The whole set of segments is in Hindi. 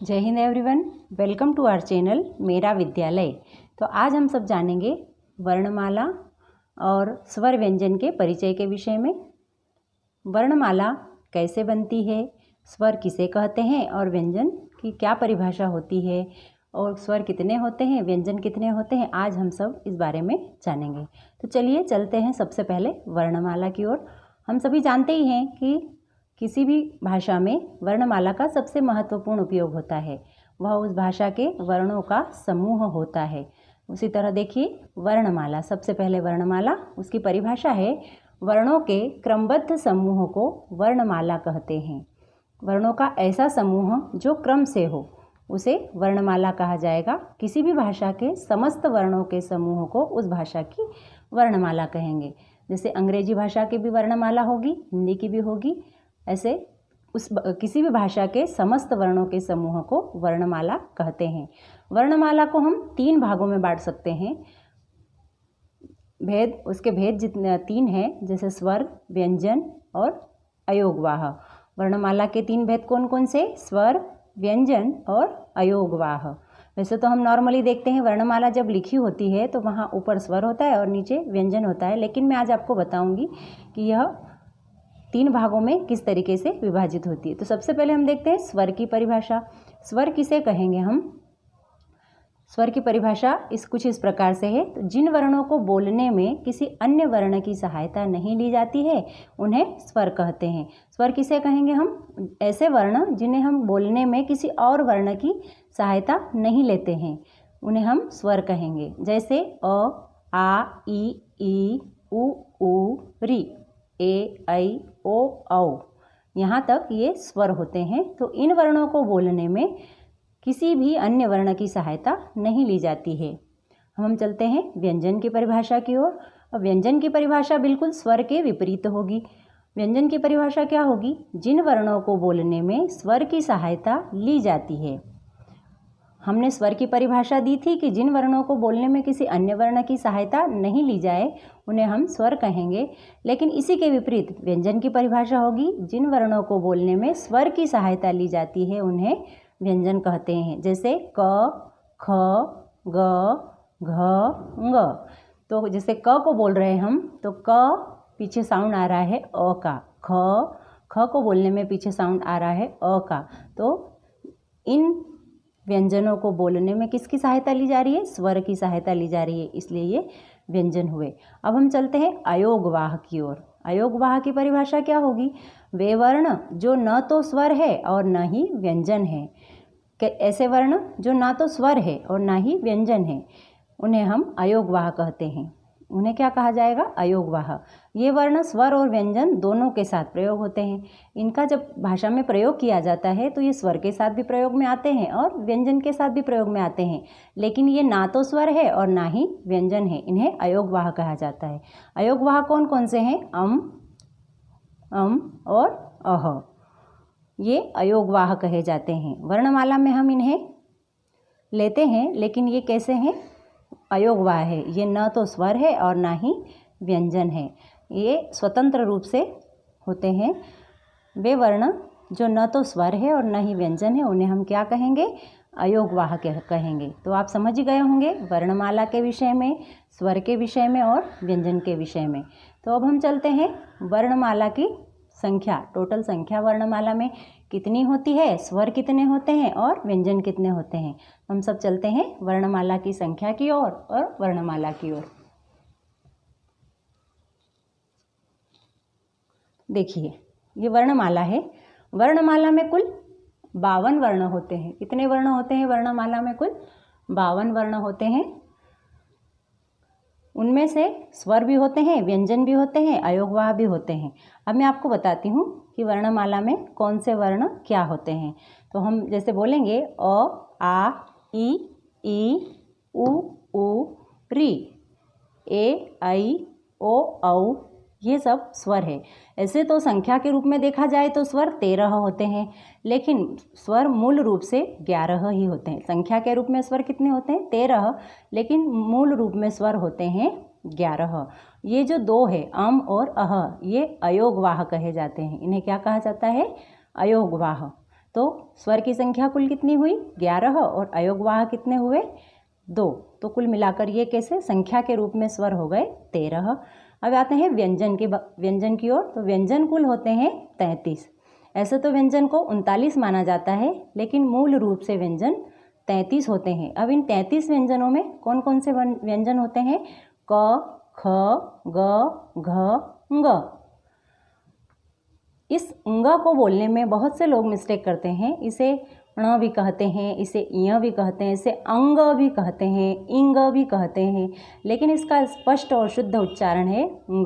जय हिंद everyone, welcome to our channel Mera Vidyalaya. तो आज हम सब जानेंगे वर्णमाला और स्वर व्यंजन के परिचय के विषय में। वर्णमाला कैसे बनती है, स्वर किसे कहते हैं और व्यंजन की क्या परिभाषा होती है, और स्वर कितने होते हैं, व्यंजन कितने होते हैं, आज हम सब इस बारे में जानेंगे। तो चलिए चलते हैं सबसे पहले वर्णमाला की ओर। हम सभी जानते ही हैं कि किसी भी भाषा में वर्णमाला का सबसे महत्वपूर्ण उपयोग होता है, वह उस भाषा के वर्णों का समूह होता है। उसी तरह देखिए, वर्णमाला, सबसे पहले वर्णमाला, उसकी परिभाषा है वर्णों के क्रमबद्ध समूह को वर्णमाला कहते हैं। वर्णों का ऐसा समूह जो क्रम से हो उसे वर्णमाला कहा जाएगा। किसी भी भाषा के समस्त वर्णों के समूह को उस भाषा की वर्णमाला कहेंगे। जैसे अंग्रेजी भाषा की भी वर्णमाला होगी, हिंदी की भी होगी, ऐसे किसी भी भाषा के समस्त वर्णों के समूह को वर्णमाला कहते हैं। वर्णमाला को हम 3 भागों में बांट सकते हैं। उसके भेद जितने 3 हैं, जैसे स्वर, व्यंजन और अयोगवाह। वर्णमाला के 3 भेद कौन कौन से? स्वर, व्यंजन और अयोगवाह। वैसे तो हम नॉर्मली देखते हैं वर्णमाला जब लिखी होती है तो वहाँ ऊपर स्वर होता है और नीचे व्यंजन होता है, लेकिन मैं आज आपको बताऊंगी कि यह 3 भागों में किस तरीके से विभाजित होती है। तो सबसे पहले हम देखते हैं स्वर की परिभाषा। स्वर किसे कहेंगे हम? स्वर की परिभाषा कुछ इस प्रकार से है। तो जिन वर्णों को बोलने में किसी अन्य वर्ण की सहायता नहीं ली जाती है उन्हें स्वर कहते हैं। स्वर किसे कहेंगे हम? ऐसे वर्ण जिन्हें हम बोलने में किसी और वर्ण की सहायता नहीं लेते हैं, उन्हें हम स्वर कहेंगे। जैसे अ, आ, ई, उ, री, ए, ऐ, ओ, औ, यहाँ तक ये स्वर होते हैं। तो इन वर्णों को बोलने में किसी भी अन्य वर्ण की सहायता नहीं ली जाती है। हम चलते हैं व्यंजन की परिभाषा की ओर। अब व्यंजन की परिभाषा बिल्कुल स्वर के विपरीत होगी। व्यंजन की परिभाषा क्या होगी? जिन वर्णों को बोलने में स्वर की सहायता ली जाती है। हमने स्वर की परिभाषा दी थी कि जिन वर्णों को बोलने में किसी अन्य वर्ण की सहायता नहीं ली जाए उन्हें हम स्वर कहेंगे। लेकिन इसी के विपरीत व्यंजन की परिभाषा होगी, जिन वर्णों को बोलने में स्वर की सहायता ली जाती है उन्हें व्यंजन कहते हैं। जैसे क, ख, ग, घ, ङ। तो जैसे क को बोल रहे हैं हम, तो क पीछे साउंड आ रहा है अ का। ख को बोलने में पीछे साउंड आ रहा है अ का। तो इन व्यंजनों को बोलने में किसकी सहायता ली जा रही है? स्वर की सहायता ली जा रही है, इसलिए ये व्यंजन हुए। अब हम चलते हैं अयोगवाह की ओर। अयोगवाह की परिभाषा क्या होगी? वे वर्ण जो न तो स्वर है और न ही व्यंजन है। ऐसे वर्ण जो ना तो स्वर है और ना ही व्यंजन है, उन्हें हम अयोगवाह कहते हैं। उन्हें क्या कहा जाएगा? अयोगवाह। ये वर्ण स्वर और व्यंजन दोनों के साथ प्रयोग होते हैं। इनका जब भाषा में प्रयोग किया जाता है तो ये स्वर के साथ भी प्रयोग में आते हैं और व्यंजन के साथ भी प्रयोग में आते हैं, लेकिन ये ना तो स्वर है और ना ही व्यंजन है। इन्हें अयोगवाह कहा जाता है। अयोगवाह कौन कौन से हैं? अम और अह, ये अयोगवाह कहे जाते हैं। वर्णमाला में हम इन्हें लेते हैं, लेकिन ये कैसे हैं? अयोगवाह है। ये न तो स्वर है और ना ही व्यंजन है, ये स्वतंत्र रूप से होते हैं। वे वर्ण जो न तो स्वर है और न ही व्यंजन है उन्हें हम क्या कहेंगे? अयोगवाह कहेंगे। तो आप समझ गए होंगे वर्णमाला के विषय में, स्वर के विषय में और व्यंजन के विषय में। तो अब हम चलते हैं वर्णमाला की संख्या, टोटल संख्या वर्णमाला में कितनी होती है, स्वर कितने होते हैं और व्यंजन कितने होते हैं। हम सब चलते हैं वर्णमाला की संख्या की ओर और वर्णमाला की ओर। देखिए, ये वर्णमाला है। वर्णमाला में कुल 52 वर्ण होते हैं। कितने वर्ण होते हैं वर्णमाला में? कुल 52 वर्ण होते हैं। उनमें से स्वर भी होते हैं, व्यंजन भी होते हैं, अयोगवाह भी होते हैं। अब मैं आपको बताती हूँ कि वर्णमाला में कौन से वर्ण क्या होते हैं। तो हम जैसे बोलेंगे अ, आ, ई, उ, री, ए, ऐ, ओ, औ, ये सब स्वर है। ऐसे तो संख्या के रूप में देखा जाए तो स्वर 13 होते हैं, लेकिन स्वर मूल रूप से 11 ही होते हैं। संख्या के रूप में स्वर कितने होते हैं? 13, लेकिन मूल रूप में स्वर होते हैं 11। ये जो 2 है, अम और अह, ये अयोगवाह कहे जाते हैं। इन्हें क्या कहा जाता है? अयोगवाह। तो स्वर की संख्या कुल कितनी हुई 11 और अयोगवाह कितने हुए 2। तो कुल मिलाकर ये कैसे संख्या के रूप में स्वर हो गए 13। अब आते हैं व्यंजन की ओर। तो व्यंजन कुल होते हैं 33। ऐसे तो व्यंजन को 39 माना जाता है, लेकिन मूल रूप से व्यंजन 33 होते हैं। अब इन 33 व्यंजनों में कौन कौन से व्यंजन होते हैं? क, ख, ग, घ, ङ। इस ङ को बोलने में बहुत से लोग मिस्टेक करते हैं। इसे ण भी कहते हैं, इसे इय भी कहते हैं, इसे अंग भी कहते हैं, इंग भी कहते हैं, लेकिन इसका स्पष्ट और शुद्ध उच्चारण है ङ।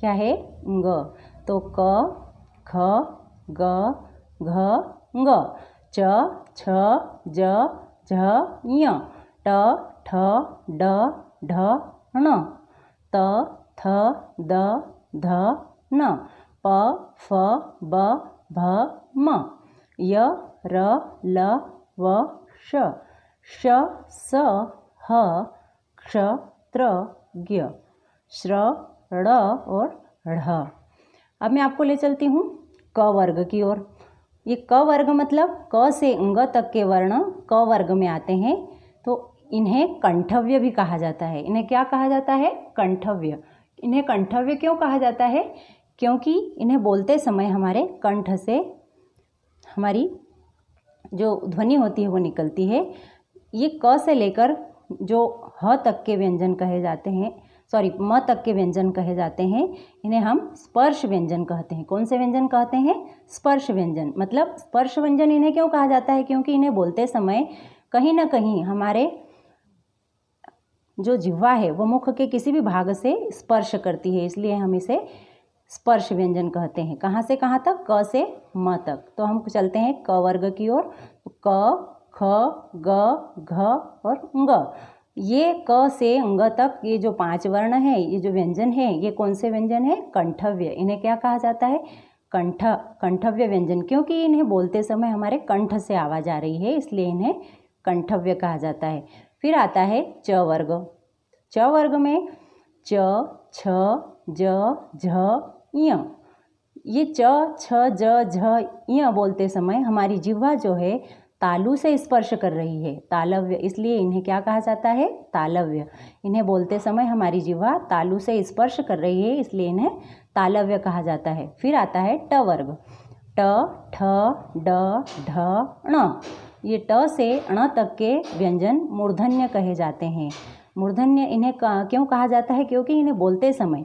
क्या है? ङ। तो क, ख, ग, घ, ङ, च, छ, ज, झ, ञ, ट, ठ, ड, ढ, ण, त, थ, द, ध, न, प, फ, ब, भ, म, य, र, ल, व, श, श, स, ह, क्ष, त्र, ज्ञ, श्र, ड़ और ढ़। अब मैं आपको ले चलती हूँ क वर्ग की ओर। ये क वर्ग मतलब क से ङ तक के वर्ण क वर्ग में आते हैं। तो इन्हें कंठव्य भी कहा जाता है। इन्हें क्या कहा जाता है? कंठव्य। इन्हें कंठव्य क्यों कहा जाता है? क्योंकि इन्हें बोलते समय हमारे कंठ से हमारी जो ध्वनि होती है वो निकलती है। ये क से लेकर जो ह तक के व्यंजन कहे जाते हैं, म तक के व्यंजन कहे जाते हैं, इन्हें हम स्पर्श व्यंजन कहते हैं। कौन से व्यंजन कहते हैं? स्पर्श व्यंजन। मतलब स्पर्श व्यंजन इन्हें क्यों कहा जाता है? क्योंकि इन्हें बोलते समय कहीं ना कहीं हमारे जो जिह्वा है वो मुख के किसी भी भाग से स्पर्श करती है, इसलिए हम इसे स्पर्श व्यंजन कहते हैं। कहाँ से कहाँ तक? क से म तक। तो हम चलते हैं क वर्ग की ओर। क, ख, ग, घ और ङ। ये क से ङ तक ये जो 5 वर्ण हैं, ये जो व्यंजन है, ये कौन से व्यंजन है? कंठव्य। इन्हें क्या कहा जाता है? कंठव्य व्यंजन। क्योंकि इन्हें बोलते समय हमारे कंठ से आवाज़ आ रही है, इसलिए इन्हें कंठव्य कहा जाता है। फिर आता है च वर्ग। च वर्ग में च, छ, ज, झ, ञ। ये च, छ, ज, झ, ञ बोलते समय हमारी जिह्वा जो है तालु से स्पर्श कर रही है, तालव्य, इसलिए इन्हें क्या कहा जाता है? तालव्य। इन्हें बोलते समय हमारी जिह्वा तालु से स्पर्श कर रही है, इसलिए इन्हें तालव्य कहा जाता है। फिर आता है ट वर्ग। ट, ठ, ड, ढ, ण। ये ट से ण तक के व्यंजन मूर्धन्य कहे जाते हैं। मूर्धन्य इन्हें क्यों कहा जाता है? क्योंकि इन्हें बोलते समय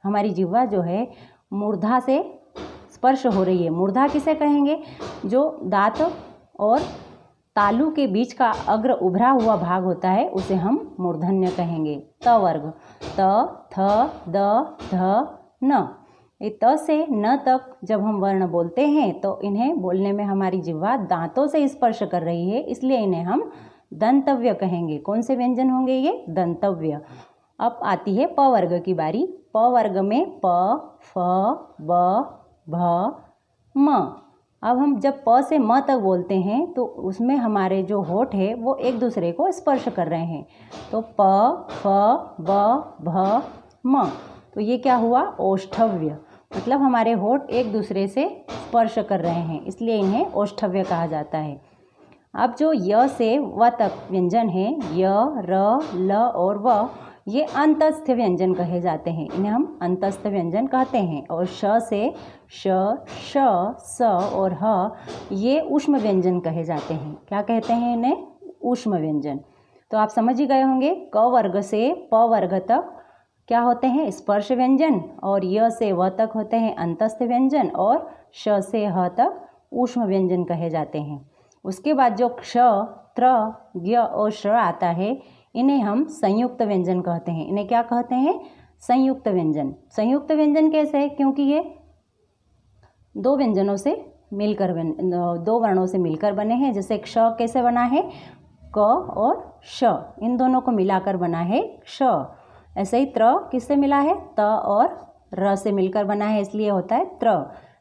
हमारी जिह्वा जो है मूर्धा से स्पर्श हो रही है। मूर्धा किसे कहेंगे? जो दांत और तालु के बीच का अग्र उभरा हुआ भाग होता है, उसे हम मूर्धन्य कहेंगे। त वर्ग। त, थ, द, ध, न। ये त से न तक जब हम वर्ण बोलते हैं तो इन्हें बोलने में हमारी जिह्वा दांतों से स्पर्श कर रही है, इसलिए इन्हें हम दंतव्य कहेंगे। कौन से व्यंजन होंगे ये? दंतव्य। अब आती है प वर्ग की बारी। प वर्ग में प, फ, ब, भ, म। अब हम जब प से म तक बोलते हैं तो उसमें हमारे जो होठ है वो एक दूसरे को स्पर्श कर रहे हैं। तो प, फ, ब, भ, म। तो ये क्या हुआ? ओष्ठव्य। मतलब हमारे होठ एक दूसरे से स्पर्श कर रहे हैं, इसलिए इन्हें ओष्ठव्य कहा जाता है। अब जो य से व तक व्यंजन है, य, र, ल और व, ये अंतस्थ व्यंजन कहे जाते हैं। इन्हें हम अंतस्थ व्यंजन कहते हैं। और श से श, श, स और ह, ये ऊष्म व्यंजन कहे जाते हैं। क्या कहते हैं इन्हें? ऊष्म व्यंजन। तो आप समझ ही गए होंगे क वर्ग से प वर्ग तक क्या होते हैं? स्पर्श व्यंजन। और य से व तक होते हैं अंतस्थ व्यंजन। और श से ह तक ऊष्म व्यंजन कहे जाते हैं। उसके बाद जो क्ष, त्र, ज्ञ और श्र आता है, इन्हें हम संयुक्त व्यंजन कहते हैं। इन्हें क्या कहते हैं? संयुक्त व्यंजन। संयुक्त व्यंजन कैसे है? क्योंकि ये दो व्यंजनों से मिलकर दो वर्णों से मिलकर बने हैं। जैसे क्ष कैसे बना है? क और श, इन दोनों को मिलाकर बना है क्ष। ऐसे ही त्र किससे मिला है? त और र से मिलकर बना है, इसलिए होता है त्र।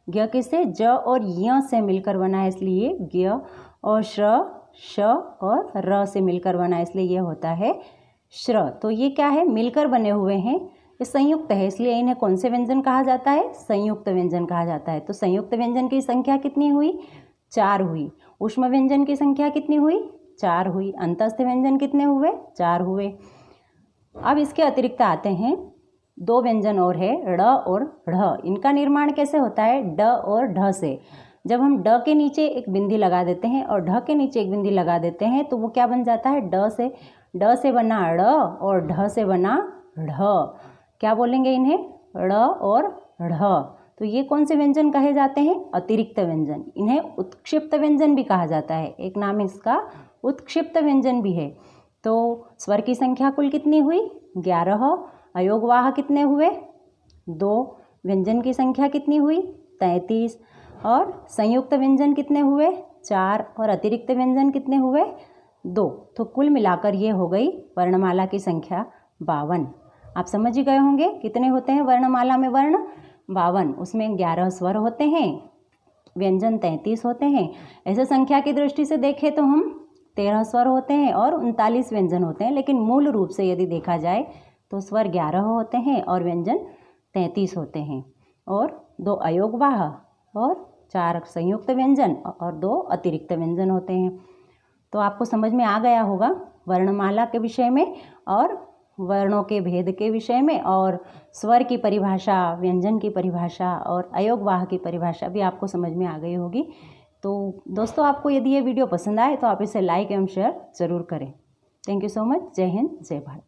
ज्ञ किससे? ज और य से मिलकर बना है, इसलिए ज्ञ। और श्र, श और र से मिलकर बना है, इसलिए ये होता है श्र। तो ये क्या है? मिलकर बने हुए हैं, ये संयुक्त है, इसलिए इन्हें कौन से व्यंजन कहा जाता है? संयुक्त व्यंजन कहा जाता है। तो संयुक्त व्यंजन की संख्या कितनी हुई? 4 हुई। ऊष्म व्यंजन की संख्या कितनी हुई? 4 हुई। अंतस्थ व्यंजन कितने हुए? 4 हुए। अब इसके अतिरिक्त आते हैं 2 व्यंजन और है, ड़ और ढ़। इनका निर्माण कैसे होता है? ड और ढ से। जब हम ड के नीचे एक बिंदी लगा देते हैं और ढ के नीचे एक बिंदी लगा देते हैं तो वो क्या बन जाता है? ड से बना ड़ और ढ से बना ढ। क्या बोलेंगे इन्हें? ड़ और ढ। तो ये कौन से व्यंजन कहे जाते हैं? अतिरिक्त व्यंजन। इन्हें उत्क्षिप्त व्यंजन भी कहा जाता है। एक नाम इसका उत्क्षिप्त व्यंजन भी है। तो स्वर की संख्या कुल कितनी हुई? 11। अयोगवाह कितने हुए? 2। व्यंजन की संख्या कितनी हुई? 33। और संयुक्त व्यंजन कितने हुए? 4। और अतिरिक्त व्यंजन कितने हुए? 2। तो कुल मिलाकर ये हो गई वर्णमाला की संख्या 52। आप समझ ही गए होंगे कितने होते हैं वर्णमाला में वर्ण? 52। उसमें 11 स्वर होते हैं, व्यंजन 33 होते हैं। ऐसे संख्या की दृष्टि से देखें तो हम 13 स्वर होते हैं और 39 व्यंजन होते हैं, लेकिन मूल रूप से यदि देखा जाए तो स्वर 11 होते हैं और व्यंजन 33 होते हैं, और 2 अयोगवाह और 4 संयुक्त व्यंजन और 2 अतिरिक्त व्यंजन होते हैं। तो आपको समझ में आ गया होगा वर्णमाला के विषय में और वर्णों के भेद के विषय में, और स्वर की परिभाषा, व्यंजन की परिभाषा और अयोगवाह की परिभाषा भी आपको समझ में आ गई होगी। तो दोस्तों, आपको यदि ये वीडियो पसंद आए तो आप इसे लाइक एवं शेयर ज़रूर करें। Thank you so much. जय हिंद, जय भारत।